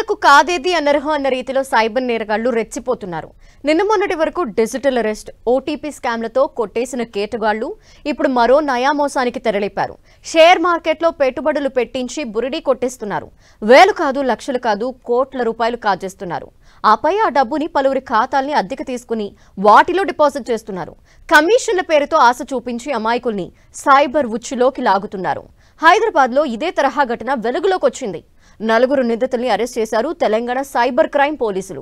నేరాలకు కాదేది అనర్హం అన్న రీతిలో సైబర్ నేరగాళ్లు రెచ్చిపోతున్నారు. నిన్న మొన్నటి వరకు డిజిటల్ అరెస్ట్, ఓటీపీ స్కామ్లతో కొట్టేసిన కేటుగాళ్లు ఇప్పుడు మరో నయా మోసానికి తెరలేపారు. షేర్ మార్కెట్లో పెట్టుబడులు పెట్టించి బురిడి కొట్టేస్తున్నారు. వేలు కాదు, లక్షలు కాదు, కోట్ల రూపాయలు కాజేస్తున్నారు. ఆపై ఆ డబ్బుని పలువురి ఖాతాల్ని అద్దెకు తీసుకుని వాటిలో డిపాజిట్ చేస్తున్నారు. కమిషన్ల పేరుతో ఆశ చూపించి అమాయకుల్ని సైబర్ ఉచ్చులోకి లాగుతున్నారు. హైదరాబాద్లో ఇదే తరహా ఘటన వెలుగులోకి వచ్చింది. 4 నిందితుల్ని అరెస్ట్ చేశారు తెలంగాణ సైబర్ క్రైమ్ పోలీసులు.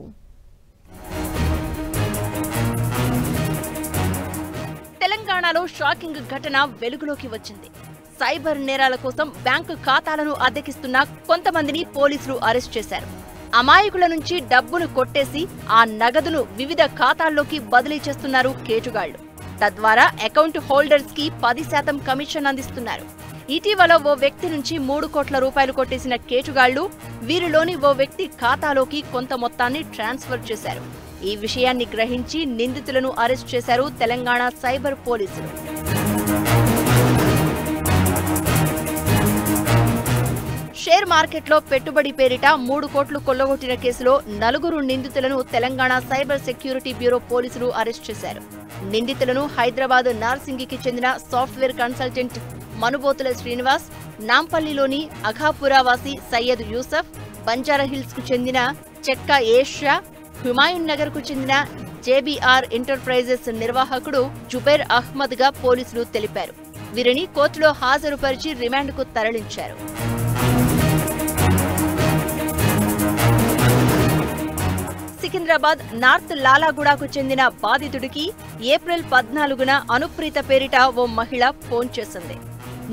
తెలంగాణలో షాకింగ్ ఘటన వెలుగులోకి వచ్చింది. సైబర్ నేరాల కోసం బ్యాంకు ఖాతాలను అద్దెకిస్తున్న కొంతమందిని పోలీసులు అరెస్ట్ చేశారు. అమాయకుల నుంచి డబ్బును కొట్టేసి ఆ నగదును వివిధ ఖాతాల్లోకి బదిలీ చేస్తున్నారు కేటుగాళ్లు. తద్వారా అకౌంట్ హోల్డర్స్ కి 10% కమిషన్ అందిస్తున్నారు. ఇటీవల ఓ వ్యక్తి నుంచి 3 కోట్ల రూపాయలు కొట్టేసిన కేటుగాళ్లు వీరిలోని ఓ వ్యక్తి ఖాతాలోకి కొంత మొత్తాన్ని ట్రాన్స్ఫర్ చేశారు. ఈ విషయాన్ని గ్రహించి నిందితులను అరెస్ట్ చేశారు తెలంగాణ సైబర్ పోలీసులు. షేర్ మార్కెట్లో పెట్టుబడి పేరిట 3 కోట్లు కొల్లగొట్టిన కేసులో 4 నిందితులను తెలంగాణ సైబర్ సెక్యూరిటీ బ్యూరో పోలీసులు అరెస్ట్ చేశారు. నిందితులను హైదరాబాద్ నార్సింగికి చెందిన సాఫ్ట్వేర్ కన్సల్టెంట్ మనుబోతుల శ్రీనివాస్, నాంపల్లిలోని అఘాపురావాసి సయ్యద్ యూసఫ్, బంజారాహిల్స్ కు చెందిన చెక్కా ఏషా, హుమాయూన్ నగర్ కు చెందిన జేబీఆర్ ఎంటర్ప్రైజెస్ నిర్వాహకుడు జుబైర్ అహ్మద్ గా పోలీసులు తెలిపారు. వీరిని కోర్టులో హాజరుపరిచి రిమాండ్కు తరలించారు. సికింద్రాబాద్ నార్త్ లాలాగూడకు చెందిన బాధితుడికి ఏప్రిల్ 14న అనుప్రీత పేరిట ఓ మహిళ ఫోన్ చేసింది.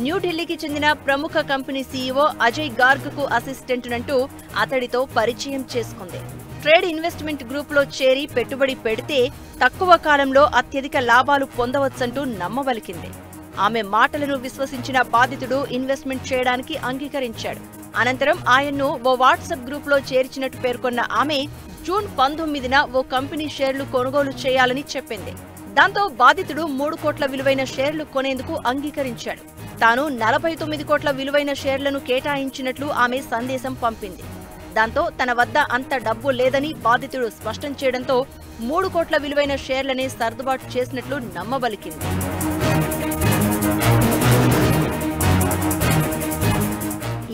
న్యూఢిల్లీకి చెందిన ప్రముఖ కంపెనీ సీఈఓ అజయ్ గార్గ్ కు అసిస్టెంట్ అంటూ అతడితో పరిచయం చేసుకుంది. ట్రేడ్ ఇన్వెస్ట్మెంట్ గ్రూప్ లో చేరి పెట్టుబడి పెడితే తక్కువ కాలంలో అత్యధిక లాభాలు పొందవచ్చంటూ నమ్మవలికింది. ఆమె మాటలను విశ్వసించిన బాధితుడు ఇన్వెస్ట్మెంట్ చేయడానికి అంగీకరించాడు. అనంతరం ఆయన్ను ఓ వాట్సాప్ గ్రూప్ లో చేర్చినట్టు పేర్కొన్న ఆమె జూన్ 19న ఓ కంపెనీ షేర్లు కొనుగోలు చేయాలని చెప్పింది. దాంతో బాధితుడు 3 కోట్ల విలువైన షేర్లు కొనేందుకు అంగీకరించాడు. తాను 49 కోట్ల విలువైన షేర్లను కేటాయించినట్లు ఆమె సందేశం పంపింది. దాంతో తన వద్ద అంత డబ్బు లేదని బాధితుడు స్పష్టం చేయడంతో 3 కోట్ల విలువైన షేర్లనే సర్దుబాటు చేసినట్లు నమ్మబలికింది.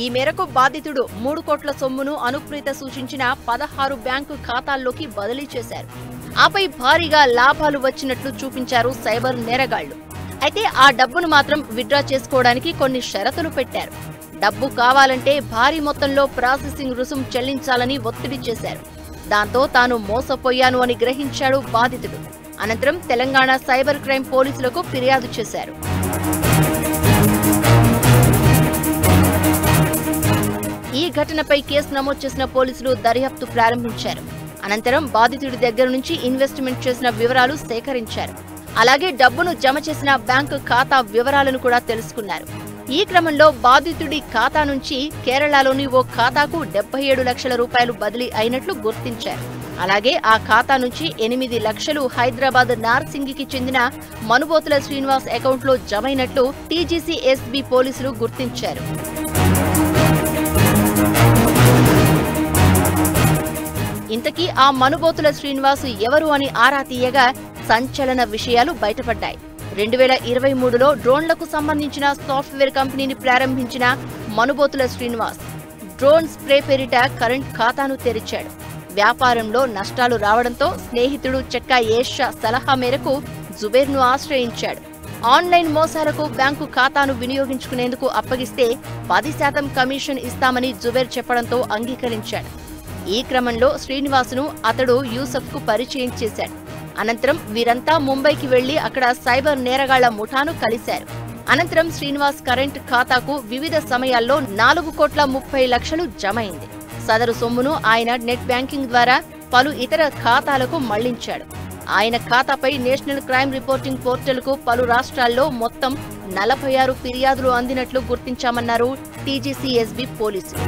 ఈ మేరకు బాధితుడు 3 కోట్ల సొమ్మును అనుప్రీత సూచించిన 16 బ్యాంకు ఖాతాల్లోకి బదిలీ చేశారు. ఆపై భారీగా లాభాలు వచ్చినట్లు చూపించారు సైబర్ నేరగాళ్లు. అయితే ఆ డబ్బును మాత్రం విత్డ్రా చేసుకోవడానికి కొన్ని షరతులు పెట్టారు. డబ్బు కావాలంటే భారీ మొత్తంలో ప్రాసెసింగ్ రుసుం చెల్లించాలని ఒత్తిడి చేశారు. దాంతో తాను మోసపోయాను అని గ్రహించాడు బాధితుడు. అనంతరం తెలంగాణ సైబర్ క్రైమ్ పోలీసులకు ఫిర్యాదు చేశారు. ఈ ఘటనపై కేసు నమోదు చేసిన పోలీసులు దర్యాప్తు ప్రారంభించారు. అనంతరం బాధితుడి దగ్గర నుంచి ఇన్వెస్ట్మెంట్ చేసిన వివరాలు సేకరించారు. అలాగే డబ్బును జమ చేసిన బ్యాంకు ఖాతా వివరాలను కూడా తెలుసుకున్నారు. ఈ క్రమంలో బాధితుడి ఖాతా నుంచి కేరళలోని ఓ ఖాతాకు 77 లక్షల రూపాయలు బదిలీ అయినట్లు గుర్తించారు. అలాగే ఆ ఖాతా నుంచి 8 లక్షలు హైదరాబాద్ నార్సింగికి చెందిన మనుబోతుల శ్రీనివాస్ అకౌంట్లో జమైనట్లు టీజీసీఎస్బీ పోలీసులు గుర్తించారు. ఇంతకీ ఆ మనుబోతుల శ్రీనివాస్ ఎవరు అని ఆరా తీయగా సంచలన విషయాలు బయటపడ్డాయి. 2023లో డ్రోన్లకు సంబంధించిన సాఫ్ట్వేర్ కంపెనీని ప్రారంభించిన మనుబోతుల శ్రీనివాస్ డ్రోన్ స్ప్రే పేరిట కరెంట్ ఖాతాను తెరిచాడు. వ్యాపారంలో నష్టాలు రావడంతో స్నేహితుడు చెక్కా ఏషా సలహా మేరకు జుబైర్ను ఆశ్రయించాడు. ఆన్లైన్ మోసాలకు బ్యాంకు ఖాతాను వినియోగించుకునేందుకు అప్పగిస్తే 10% కమిషన్ ఇస్తామని జుబైర్ చెప్పడంతో అంగీకరించాడు. ఈ క్రమంలో శ్రీనివాసును అతడు యూసఫ్కు పరిచయం చేశాడు. అనంతరం వీరంతా ముంబైకి వెళ్లి అక్కడ సైబర్ నేరగాళ్ల ముఠాను కలిశారు. అనంతరం శ్రీనివాస్ కరెంట్ ఖాతాకు వివిధ సమయాల్లో 4 కోట్ల 30 లక్షలు జమైంది. సదరు సొమ్మును ఆయన నెట్ బ్యాంకింగ్ ద్వారా పలు ఇతర ఖాతాలకు మళ్లించాడు. ఆయన ఖాతాపై నేషనల్ క్రైమ్ రిపోర్టింగ్ పోర్టల్కు పలు రాష్ట్రాల్లో మొత్తం 46 ఫిర్యాదులు అందినట్లు గుర్తించామన్నారు టీజీసీఎస్బీ పోలీసులు.